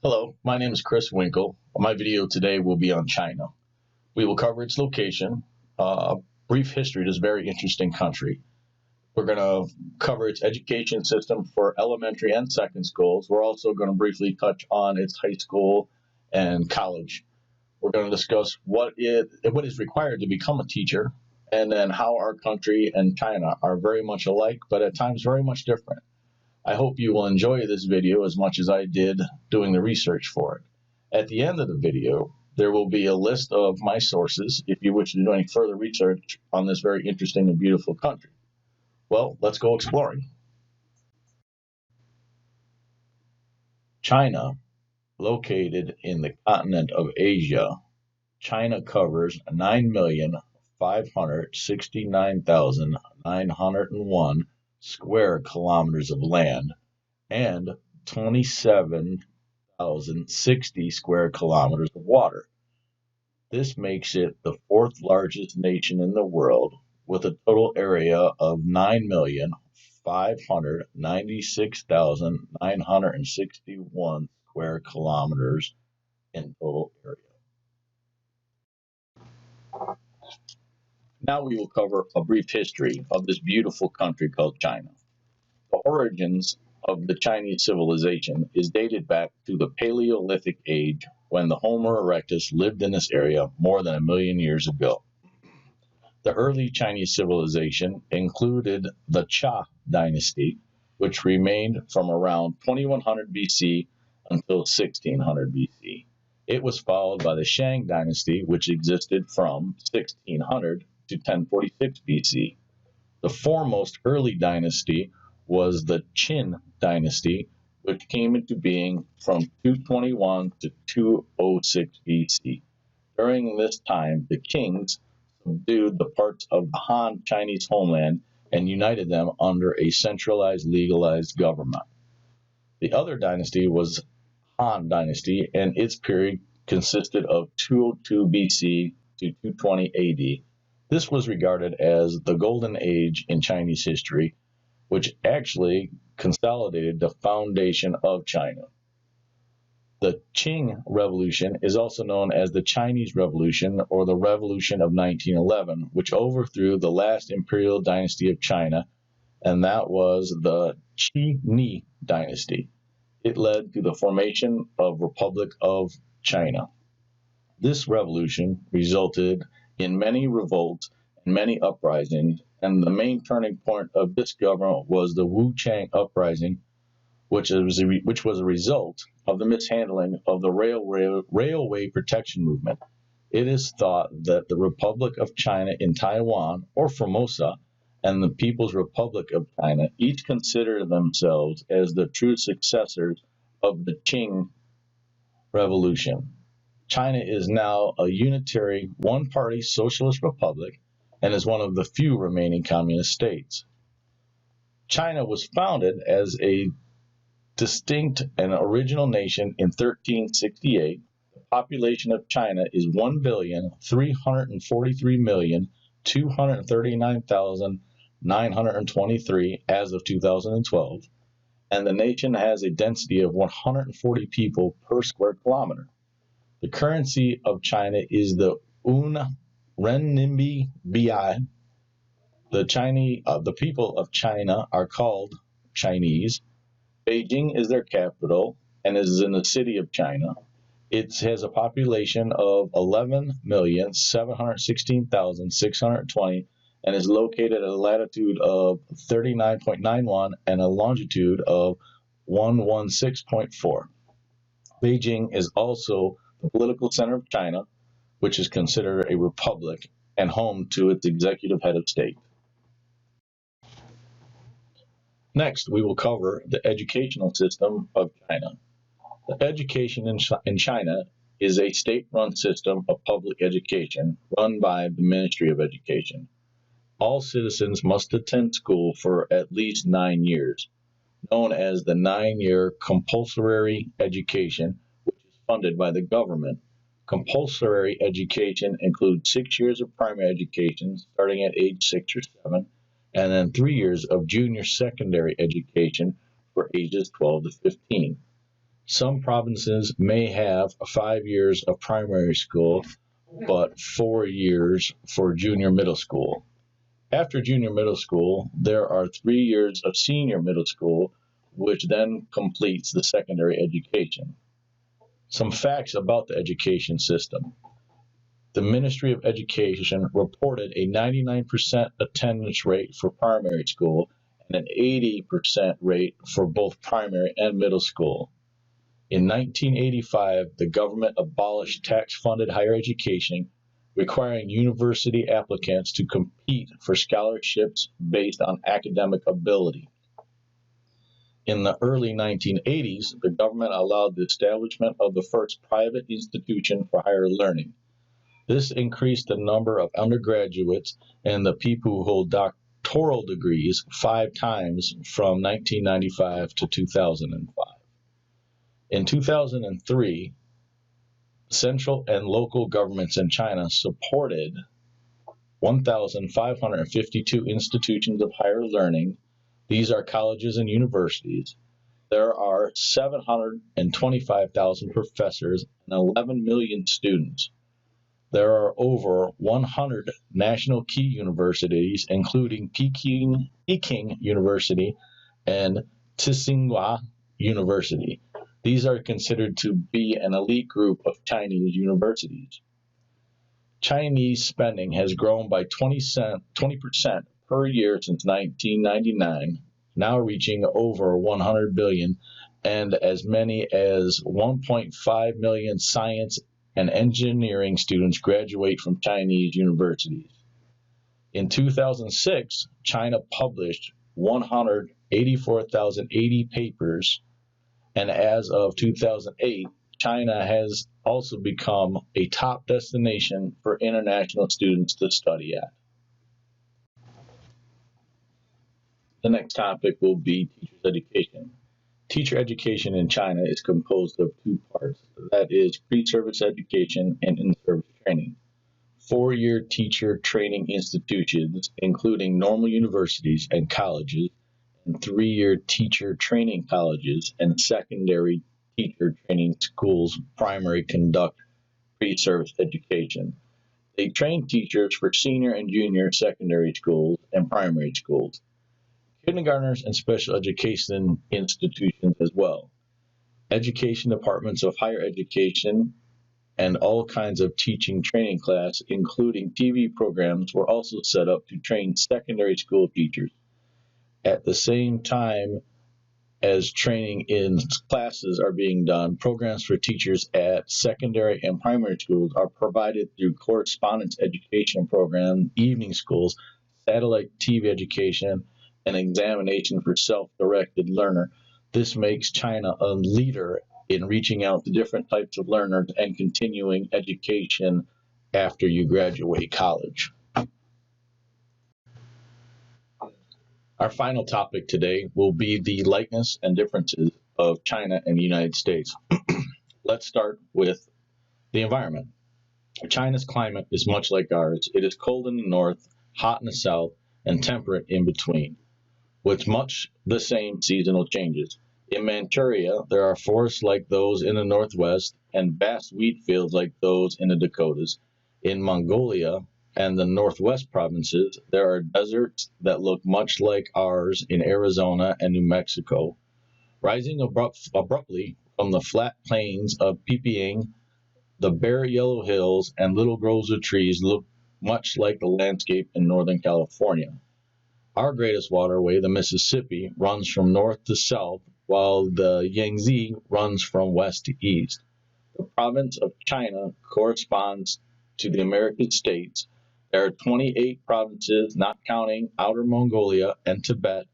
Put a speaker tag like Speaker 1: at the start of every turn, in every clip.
Speaker 1: Hello, my name is Chris Winkle. My video today will be on China. We will cover its location, a brief history of this very interesting country. We're going to cover its education system for elementary and second schools. We're also going to briefly touch on its high school and college. We're going to discuss what is required to become a teacher, and then how our country and China are very much alike, but at times very much different. I hope you will enjoy this video as much as I did doing the research for it. At the end of the video, there will be a list of my sources if you wish to do any further research on this very interesting and beautiful country. Well, let's go exploring. China, located in the continent of Asia, China covers 9,569,901 square kilometers of land and 27,060 square kilometers of water. This makes it the fourth largest nation in the world with a total area of 9,596,961 square kilometers in total area. Now we will cover a brief history of this beautiful country called China. The origins of the Chinese civilization is dated back to the Paleolithic age when the Homo erectus lived in this area more than 1,000,000 years ago. The early Chinese civilization included the Xia dynasty, which remained from around 2100 BC until 1600 BC. It was followed by the Shang dynasty, which existed from 1600 to 1046 BC. The foremost early dynasty was the Qin dynasty, which came into being from 221 to 206 BC. During this time, the kings subdued the parts of the Han Chinese homeland and united them under a centralized, legalized government. The other dynasty was Han dynasty, and its period consisted of 202 BC to 220 AD. This was regarded as the golden age in Chinese history, which actually consolidated the foundation of China. The Qing Revolution is also known as the Chinese Revolution or the Revolution of 1911, which overthrew the last imperial dynasty of China, and that was the Qi dynasty. It led to the formation of Republic of China. This revolution resulted in many revolts and many uprisings, and the main turning point of this government was the Wuchang Uprising, which was a result of the mishandling of the railway protection movement. It is thought that the Republic of China in Taiwan, or Formosa, and the People's Republic of China each consider themselves as the true successors of the Qing Revolution. China is now a unitary, one-party socialist republic and is one of the few remaining communist states. China was founded as a distinct and original nation in 1368. The population of China is 1,343,239,923 as of 2012, and the nation has a density of 140 people per square kilometer. The currency of China is the renminbi. The people of China are called Chinese. Beijing is their capital and is in the city of China. It has a population of 11,716,620 and is located at a latitude of 39.91 and a longitude of 116.4. Beijing is also the political center of China, which is considered a republic and home to its executive head of state. Next, we will cover the educational system of China. The education in China is a state-run system of public education run by the Ministry of Education. All citizens must attend school for at least 9 years, known as the 9-year compulsory education, which is funded by the government. Compulsory education includes 6 years of primary education starting at age 6 or 7, and then 3 years of junior secondary education for ages 12 to 15. Some provinces may have 5 years of primary school, but 4 years for junior middle school. After junior middle school, there are 3 years of senior middle school, which then completes the secondary education. Some facts about the education system. The Ministry of Education reported a 99% attendance rate for primary school and an 80% rate for both primary and middle school. In 1985, the government abolished tax-funded higher education, requiring university applicants to compete for scholarships based on academic ability. In the early 1980s, the government allowed the establishment of the first private institution for higher learning. This increased the number of undergraduates and the people who hold doctoral degrees 5 times from 1995 to 2005. In 2003, central and local governments in China supported 1,552 institutions of higher learning. These are colleges and universities. There are 725,000 professors and 11 million students. There are over 100 national key universities, including Peking University and Tsinghua University. These are considered to be an elite group of Chinese universities. Chinese spending has grown by 20% per year since 1999, now reaching over 100 billion, and as many as 1.5 million science and engineering students graduate from Chinese universities. In 2006, China published 184,080 papers, and as of 2008, China has also become a top destination for international students to study at. The next topic will be teacher's education. Teacher education in China is composed of 2 parts, that is, pre-service education and in-service training. 4-year teacher training institutions, including normal universities and colleges, and 3-year teacher training colleges and secondary teacher training schools primary conduct pre-service education. They train teachers for senior and junior secondary schools and primary schools, kindergartners, and special education institutions as well. Education departments of higher education and all kinds of teaching training class, including TV programs, were also set up to train secondary school teachers. At the same time as training in classes are being done, programs for teachers at secondary and primary schools are provided through correspondence education programs, evening schools, satellite TV education, and examination for self-directed learner. This makes China a leader in reaching out to different types of learners and continuing education after you graduate college. Our final topic today will be the likeness and differences of China and the United States. Let's start with the environment. China's climate is much like ours. It is cold in the north, hot in the south, and temperate in between, with much the same seasonal changes. In Manchuria, there are forests like those in the northwest and vast wheat fields like those in the Dakotas. In Mongolia and the northwest provinces, there are deserts that look much like ours in Arizona and New Mexico. Rising abruptly from the flat plains of Piping, the bare yellow hills and little groves of trees look much like the landscape in Northern California. Our greatest waterway, the Mississippi, runs from north to south, while the Yangtze runs from west to east. The province of China corresponds to the American states. There are 28 provinces, not counting Outer Mongolia and Tibet.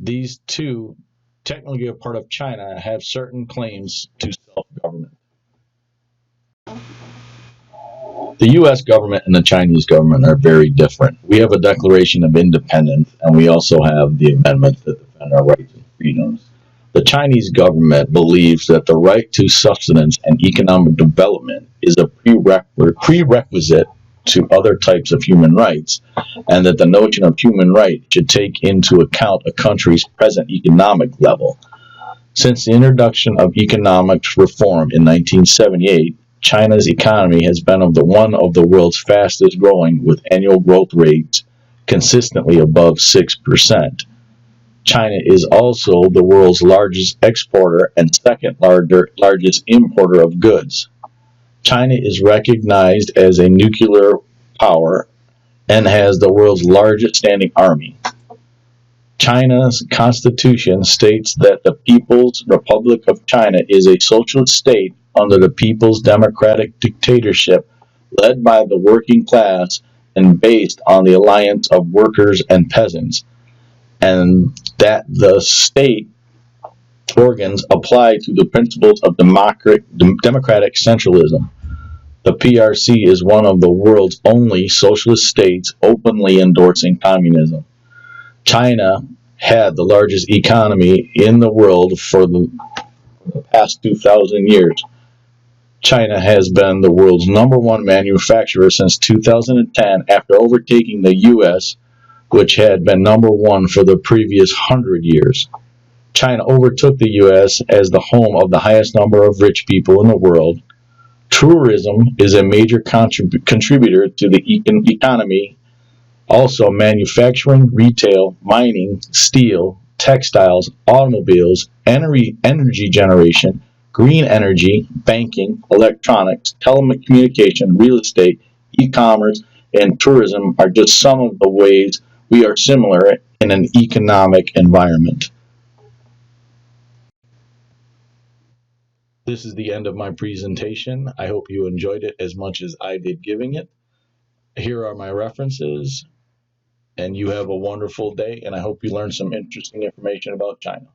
Speaker 1: These two, technically a part of China, have certain claims to self-government. The U.S. government and the Chinese government are very different. We have a Declaration of Independence, and we also have the amendments that defend our rights and freedoms. The Chinese government believes that the right to sustenance and economic development is a prerequisite to other types of human rights, and that the notion of human rights should take into account a country's present economic level. Since the introduction of economic reform in 1978, China's economy has been one of the world's fastest growing, with annual growth rates consistently above 6%. China is also the world's largest exporter and second largest importer of goods. China is recognized as a nuclear power and has the world's largest standing army. China's constitution states that the People's Republic of China is a socialist state under the People's Democratic Dictatorship led by the working class and based on the alliance of workers and peasants, and that the state organs apply to the principles of democratic centralism. The PRC is one of the world's only socialist states openly endorsing communism. China had the largest economy in the world for the past 2,000 years. China has been the world's number one manufacturer since 2010 after overtaking the US, which had been number one for the previous 100 years. China overtook the US as the home of the highest number of rich people in the world. Tourism is a major contributor to the economy. Also, manufacturing, retail, mining, steel, textiles, automobiles, energy generation, green energy, banking, electronics, telecommunication, real estate, e-commerce, and tourism are just some of the ways we are similar in an economic environment. This is the end of my presentation. I hope you enjoyed it as much as I did giving it. Here are my references, and you have a wonderful day, and I hope you learned some interesting information about China.